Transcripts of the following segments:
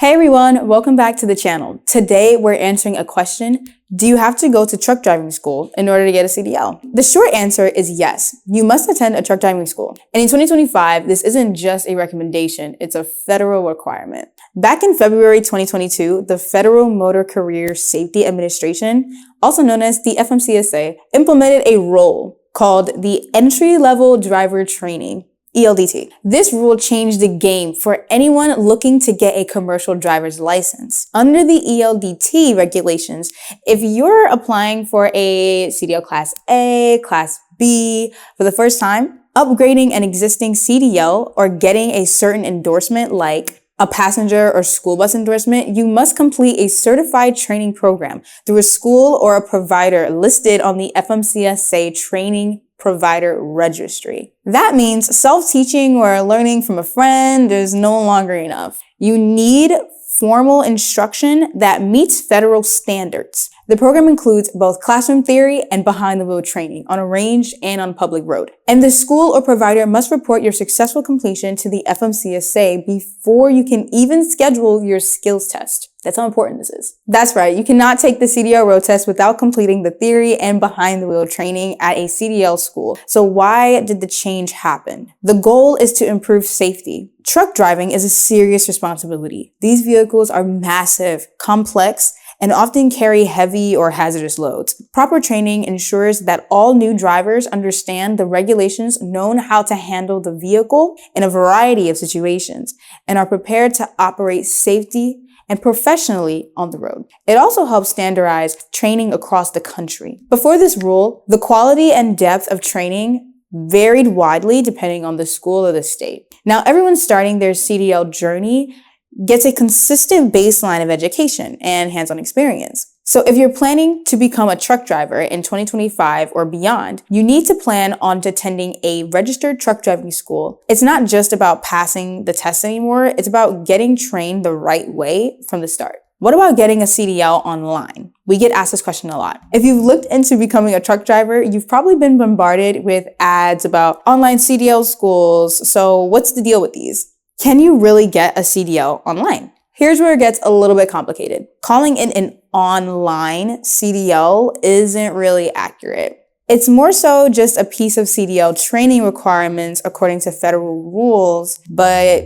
Hey everyone, welcome back to the channel. Today we're answering a question. Do you have to go to truck driving school in order to get a CDL? The short answer is yes. You must attend a truck driving school. And in 2025, this isn't just a recommendation, it's a federal requirement. Back in February 2022, the Federal Motor Carrier Safety Administration, also known as the FMCSA, implemented a rule called the Entry-Level Driver Training, ELDT. This rule changed the game for anyone looking to get a commercial driver's license. Under the ELDT regulations, if you're applying for a CDL Class A, Class B for the first time, upgrading an existing CDL or getting a certain endorsement like a passenger or school bus endorsement, you must complete a certified training program through a school or a provider listed on the FMCSA training provider registry. That means self-teaching or learning from a friend is no longer enough. You need formal instruction that meets federal standards. The program includes both classroom theory and behind-the-wheel training on a range and on public road. And the school or provider must report your successful completion to the FMCSA before you can even schedule your skills test. That's how important this is. That's right, you cannot take the CDL road test without completing the theory and behind-the-wheel training at a CDL school. So why did the change happen? The goal is to improve safety. Truck driving is a serious responsibility. These vehicles are massive, complex, and often carry heavy or hazardous loads. Proper training ensures that all new drivers understand the regulations, know how to handle the vehicle in a variety of situations, and are prepared to operate safely and professionally on the road. It also helps standardize training across the country. Before this rule, the quality and depth of training varied widely depending on the school or the state. Now, everyone starting their CDL journey gets a consistent baseline of education and hands-on experience. So if you're planning to become a truck driver in 2025 or beyond, you need to plan on attending a registered truck driving school. It's not just about passing the test anymore, it's about getting trained the right way from the start. What about getting a CDL online? We get asked this question a lot. If you've looked into becoming a truck driver, you've probably been bombarded with ads about online CDL schools. So what's the deal with these? Can you really get a CDL online? Here's where it gets a little bit complicated. Calling it an online CDL isn't really accurate. It's more so just a piece of CDL training requirements according to federal rules, but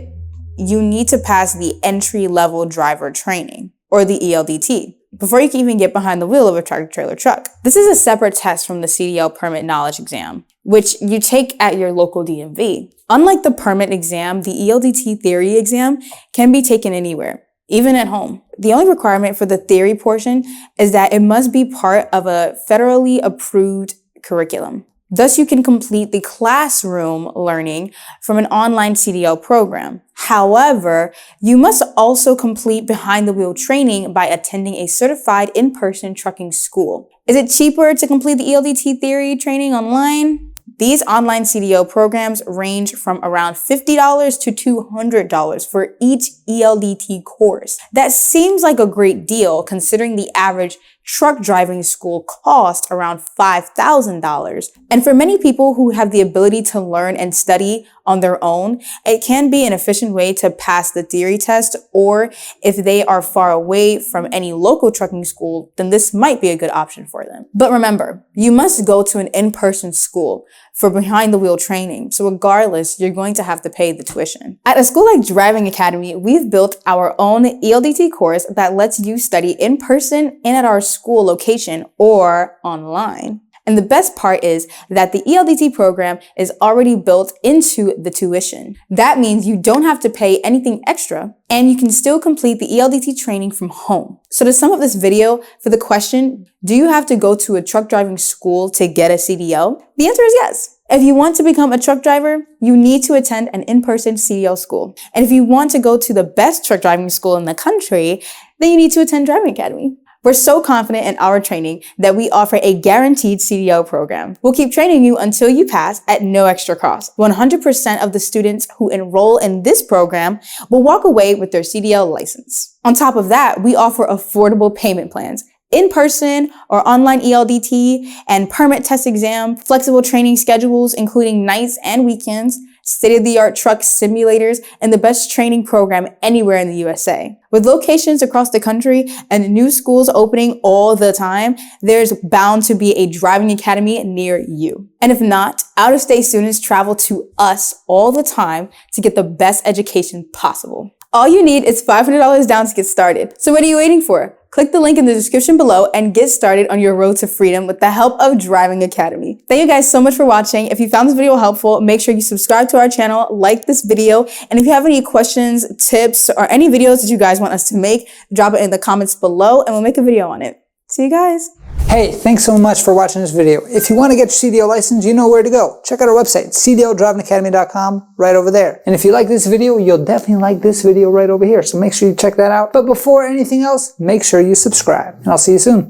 you need to pass the entry-level driver training, or the ELDT, before you can even get behind the wheel of a tractor-trailer truck. This is a separate test from the CDL permit knowledge exam, which you take at your local DMV. Unlike the permit exam, the ELDT theory exam can be taken anywhere, even at home. The only requirement for the theory portion is that it must be part of a federally approved curriculum. Thus, you can complete the classroom learning from an online CDL program. However, you must also complete behind-the-wheel training by attending a certified in-person trucking school. Is it cheaper to complete the ELDT theory training online? These online CDL programs range from around $50 to $200 for each ELDT course. That seems like a great deal considering the average truck driving school cost around $5,000. And for many people who have the ability to learn and study on their own, it can be an efficient way to pass the theory test, or if they are far away from any local trucking school, then this might be a good option for them. But remember, you must go to an in-person school for behind-the-wheel training, so regardless, you're going to have to pay the tuition. At a school like Driving Academy, we've built our own ELDT course that lets you study in person and at our school location or online. And the best part is that the ELDT program is already built into the tuition. That means you don't have to pay anything extra, and you can still complete the ELDT training from home. So to sum up this video, for the question, do you have to go to a truck driving school to get a CDL? The answer is yes. If you want to become a truck driver, you need to attend an in-person CDL school. And if you want to go to the best truck driving school in the country, then you need to attend Driving Academy. We're so confident in our training that we offer a guaranteed CDL program. We'll keep training you until you pass at no extra cost. 100% of the students who enroll in this program will walk away with their CDL license. On top of that, we offer affordable payment plans, in-person or online ELDT and permit test exam, flexible training schedules, including nights and weekends, state-of-the-art truck simulators, and the best training program anywhere in the USA. With locations across the country and new schools opening all the time, there's bound to be a driving academy near you. And if not, out-of-state students travel to us all the time to get the best education possible. All you need is $500 down to get started. So what are you waiting for? Click the link in the description below and get started on your road to freedom with the help of Driving Academy. Thank you guys so much for watching. If you found this video helpful, make sure you subscribe to our channel, like this video, and if you have any questions, tips, or any videos that you guys want us to make, drop it in the comments below and we'll make a video on it. See you guys. Hey, thanks so much for watching this video. If you want to get your CDL license, you know where to go. Check out our website, cdldrivingacademy.com, right over there. And if you like this video, you'll definitely like this video right over here. So make sure you check that out. But before anything else, make sure you subscribe. And I'll see you soon.